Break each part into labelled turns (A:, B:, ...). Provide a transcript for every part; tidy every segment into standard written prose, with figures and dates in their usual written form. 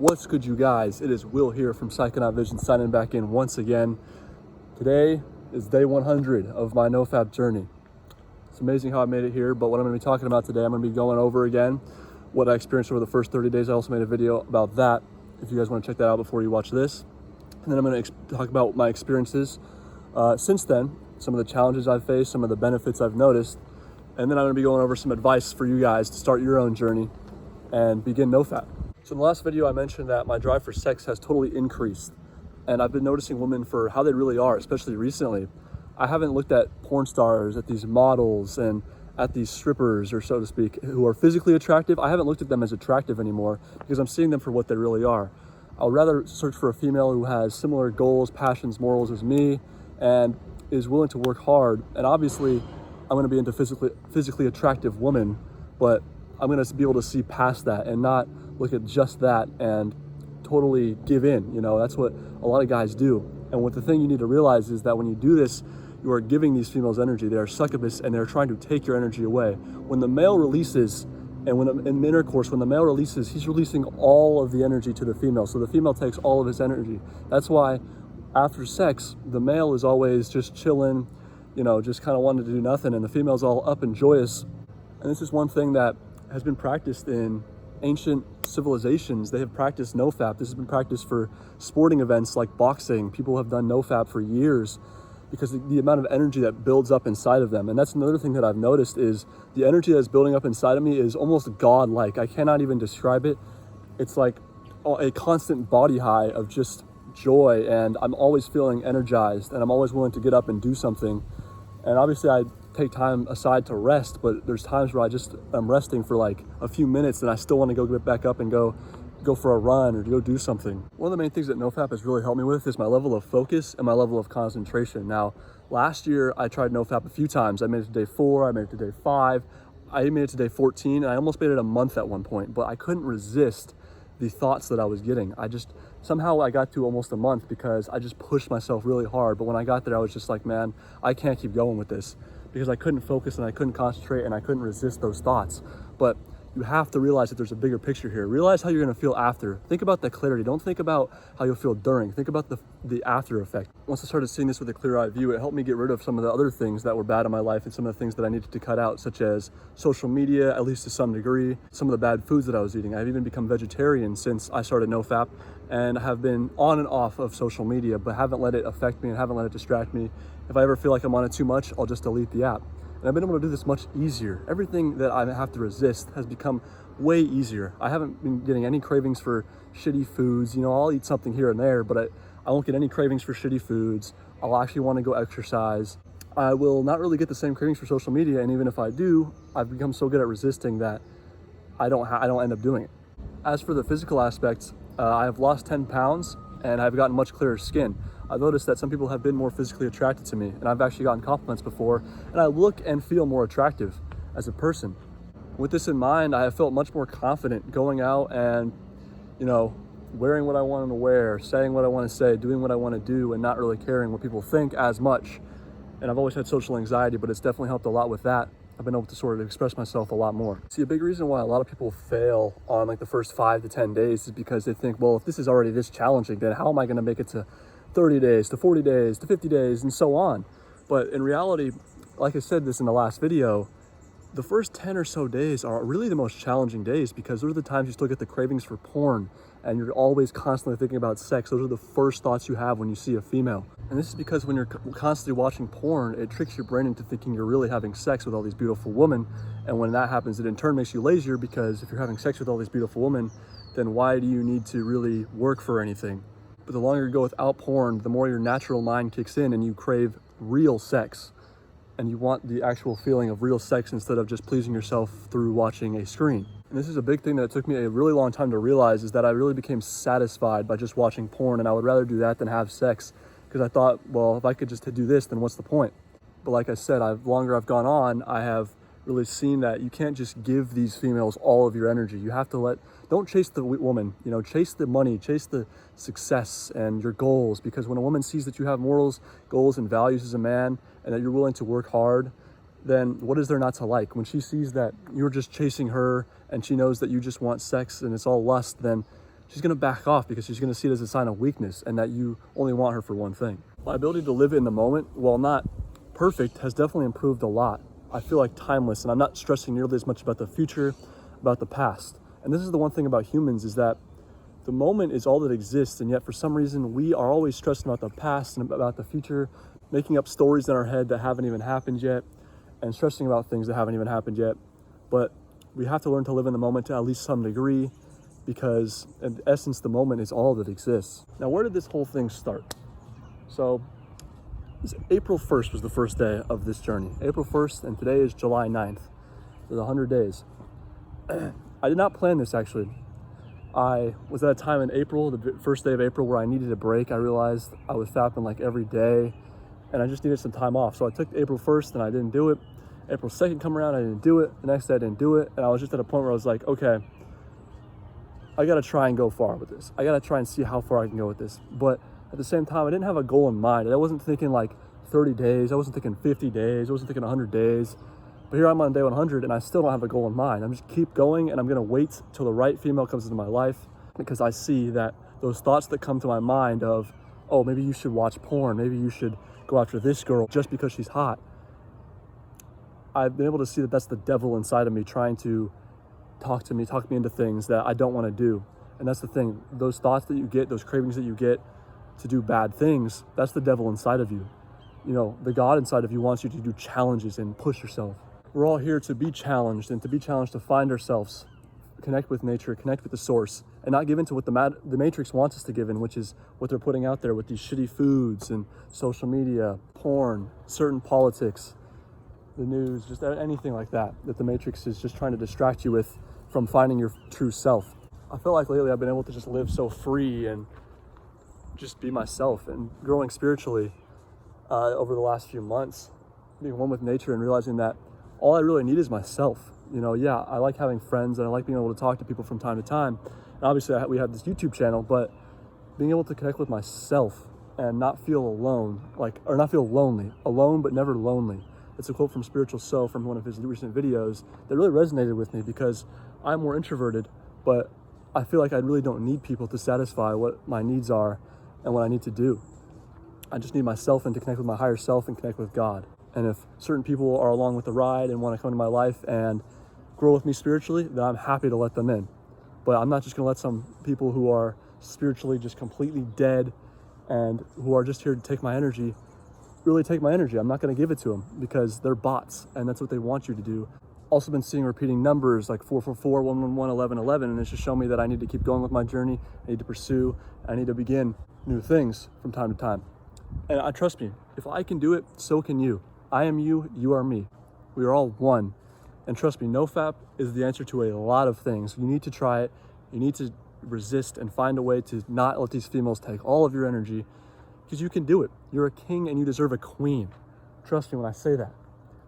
A: What's good, you guys? It is Will here from PSYCHONAUT Visions signing back in once again. Today is day 100 of my NoFap journey. It's amazing how I made it here, but what I'm going to be talking about today, I'm going to be going over again what I experienced over the first 30 days. I also made a video about that, if you guys want to check that out before you watch this. And then I'm going to talk about my experiences since then, some of the challenges I've faced, some of the benefits I've noticed, and then I'm going to be going over some advice for you guys to start your own journey and begin NoFap. So in the last video, I mentioned that my drive for sex has totally increased, and I've been noticing women for how they really are, especially recently. I haven't looked at porn stars, at these models, and at these strippers, or so to speak, who are physically attractive. I haven't looked at them as attractive anymore because I'm seeing them for what they really are. I'll rather search for a female who has similar goals, passions, morals as me, and is willing to work hard. And obviously, I'm going to be into physically attractive women, but I'm going to be able to see past that and not look at just that and totally give in. You know, that's what a lot of guys do. And what the thing you need to realize is that when you do this, you are giving these females energy. They are succubus and they're trying to take your energy away. When the male releases, and when in intercourse, when the male releases, he's releasing all of the energy to the female. So the female takes all of his energy. That's why after sex, the male is always just chilling, you know, just kind of wanting to do nothing, and the female's all up and joyous. And this is one thing that has been practiced in ancient civilizations. They have practiced NoFap. This has been practiced for sporting events like boxing. People have done NoFap for years because the amount of energy that builds up inside of them. And that's another thing that I've noticed is the energy that's building up inside of me is almost godlike. I cannot even describe it. It's like a constant body high of just joy, and I'm always feeling energized, and I'm always willing to get up and do something. And obviously I take time aside to rest, but there's times where I'm resting for like a few minutes and I still want to go get back up and go for a run or to go do something. One of the main things that NoFap has really helped me with is my level of focus and my level of concentration. Now, last year I tried NoFap a few times. I made it to day 4, I made it to day 5, I made it to day 14, and I almost made it a month at one point, but I couldn't resist the thoughts that I was getting. Somehow I got to almost a month because I just pushed myself really hard. But when I got there, I was just like, man, I can't keep going with this, because I couldn't focus and I couldn't concentrate and I couldn't resist those thoughts. But you have to realize that there's a bigger picture here. Realize how you're gonna feel after. Think about the clarity. Don't think about how you'll feel during. Think about the after effect. Once I started seeing this with a clear-eyed view, it helped me get rid of some of the other things that were bad in my life and some of the things that I needed to cut out, such as social media, at least to some degree, some of the bad foods that I was eating. I've even become vegetarian since I started NoFap, and have been on and off of social media, but haven't let it affect me and haven't let it distract me. If I ever feel like I'm on it too much, I'll just delete the app. And I've been able to do this much easier. Everything that I have to resist has become way easier. I haven't been getting any cravings for shitty foods. You know, I'll eat something here and there, but I won't get any cravings for shitty foods. I'll actually want to go exercise. I will not really get the same cravings for social media, and even if I do, I've become so good at resisting that I don't end up doing it. As for the physical aspects, I have lost 10 pounds and I've gotten much clearer skin. I've noticed that some people have been more physically attracted to me, and I've actually gotten compliments before, and I look and feel more attractive as a person. With this in mind, I have felt much more confident going out and, you know, wearing what I want to wear, saying what I want to say, doing what I want to do, and not really caring what people think as much. And I've always had social anxiety, but it's definitely helped a lot with that. I've been able to sort of express myself a lot more. See, a big reason why a lot of people fail on like the first 5 to 10 days is because they think, well, if this is already this challenging, then how am I going to make it to 30 days, to 40 days, to 50 days, and so on. But in reality, like I said this in the last video, the first 10 or so days are really the most challenging days, because those are the times you still get the cravings for porn and you're always constantly thinking about sex. Those are the first thoughts you have when you see a female. And this is because when you're constantly watching porn, it tricks your brain into thinking you're really having sex with all these beautiful women. And when that happens, it in turn makes you lazier, because if you're having sex with all these beautiful women, then why do you need to really work for anything? But the longer you go without porn, the more your natural mind kicks in and you crave real sex. And you want the actual feeling of real sex instead of just pleasing yourself through watching a screen. And this is a big thing that it took me a really long time to realize, is that I really became satisfied by just watching porn, and I would rather do that than have sex, because I thought, well, if I could just do this, then what's the point? But like I said, longer I've gone on, I have really seen that you can't just give these females all of your energy. You have to don't chase the woman, you know, chase the money, chase the success and your goals, because when a woman sees that you have morals, goals, and values as a man, and that you're willing to work hard, then what is there not to like? When she sees that you're just chasing her and she knows that you just want sex and it's all lust, then she's gonna back off because she's gonna see it as a sign of weakness and that you only want her for one thing. My ability to live in the moment, while not perfect, has definitely improved a lot. I feel like timeless, and I'm not stressing nearly as much about the future, about the past. And this is the one thing about humans, is that the moment is all that exists, and yet for some reason we are always stressing about the past and about the future, making up stories in our head that haven't even happened yet, and stressing about things that haven't even happened yet. But we have to learn to live in the moment to at least some degree, because in essence the moment is all that exists. Now, where did this whole thing start? So April 1st was the first day of this journey. April 1st, and today is July 9th. There's 100 days. I did not plan this, actually. I was at a time in April, the first day of April, where I needed a break. I realized I was fapping like every day, and I just needed some time off. So I took April 1st and I didn't do it. April 2nd come around, I didn't do it. The next day I didn't do it. And I was just at a point where I was like, okay, I gotta try and go far with this. I gotta try and see how far I can go with this. But at the same time, I didn't have a goal in mind. I wasn't thinking like 30 days. I wasn't thinking 50 days. I wasn't thinking 100 days. But here I'm on day 100 and I still don't have a goal in mind. I'm just keep going, and I'm gonna wait till the right female comes into my life, because I see that those thoughts that come to my mind of, oh, maybe you should watch porn, maybe you should go after this girl just because she's hot. I've been able to see that that's the devil inside of me trying to talk me into things that I don't want to do. And that's the thing, those thoughts that you get, those cravings that you get to do bad things, that's the devil inside of you. You know, the God inside of you wants you to do challenges and push yourself. We're all here to be challenged, and to be challenged to find ourselves, connect with nature, connect with the source, and not give in to what the Matrix wants us to give in, which is what they're putting out there with these shitty foods and social media, porn, certain politics, the news, just anything like that the Matrix is just trying to distract you with from finding your true self. I feel like lately I've been able to just live so free and just be myself, and growing spiritually over the last few months, being one with nature and realizing that all I really need is myself. You know, yeah, I like having friends and I like being able to talk to people from time to time. And obviously we have this YouTube channel, but being able to connect with myself and not feel alone, or not feel lonely, alone but never lonely. It's a quote from Spiritual So, from one of his recent videos, that really resonated with me, because I'm more introverted, but I feel like I really don't need people to satisfy what my needs are and what I need to do. I just need myself, and to connect with my higher self and connect with God. And if certain people are along with the ride and want to come into my life and grow with me spiritually, then I'm happy to let them in. But I'm not just going to let some people who are spiritually just completely dead and who are just here to take my energy, really take my energy. I'm not going to give it to them, because they're bots, and that's what they want you to do. Also been seeing repeating numbers like 444, 111, 1111, and it's just shown me that I need to keep going with my journey. I need to pursue, I need to begin new things from time to time. And trust me, if I can do it, so can you. I am you, you are me. We are all one. And trust me, NoFap is the answer to a lot of things. You need to try it. You need to resist and find a way to not let these females take all of your energy, because you can do it. You're a king and you deserve a queen. Trust me when I say that.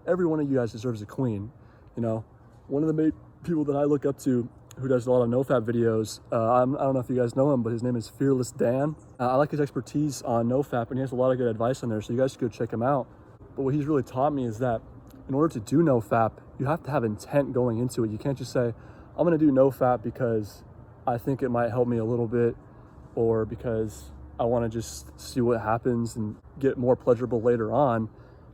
A: Every one of you guys deserves a queen. You know, one of the main people that I look up to who does a lot of NoFap videos, I don't know if you guys know him, but his name is Fearless Dan. I like his expertise on NoFap, and he has a lot of good advice on there, so you guys should go check him out. But what he's really taught me is that in order to do NoFap, you have to have intent going into it. You can't just say, I'm gonna do NoFap because I think it might help me a little bit, or because I wanna just see what happens and get more pleasurable later on.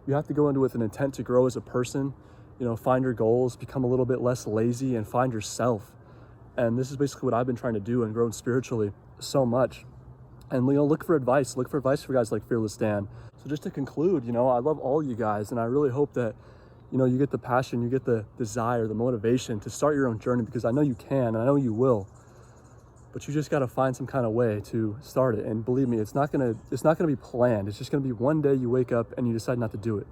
A: You have to go into it with an intent to grow as a person, you know, find your goals, become a little bit less lazy, and find yourself. And this is basically what I've been trying to do and grown spiritually so much. And, you know, look for advice for guys like Fearless Dan. So just to conclude, you know, I love all you guys, and I really hope that, you know, you get the passion, you get the desire, the motivation to start your own journey, because I know you can, and I know you will. But you just got to find some kind of way to start it. And believe me, it's not gonna be planned. It's just gonna be one day you wake up and you decide not to do it.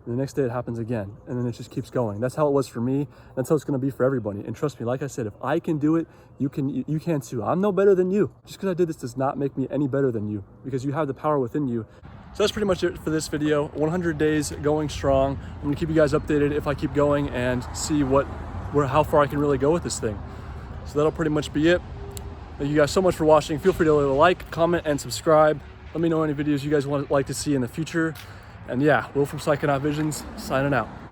A: And the next day it happens again, and then it just keeps going. That's how it was for me. That's how it's gonna be for everybody. And trust me, like I said, if I can do it, you can too. I'm no better than you. Just because I did this does not make me any better than you, because you have the power within you. So that's pretty much it for this video. 100 days going strong. I'm gonna keep you guys updated if I keep going and see how far I can really go with this thing. So that'll pretty much be it. Thank you guys so much for watching. Feel free to like, comment, and subscribe. Let me know any videos you guys would like to see in the future. And yeah, Will from PSYCHONAUT Visions, signing out.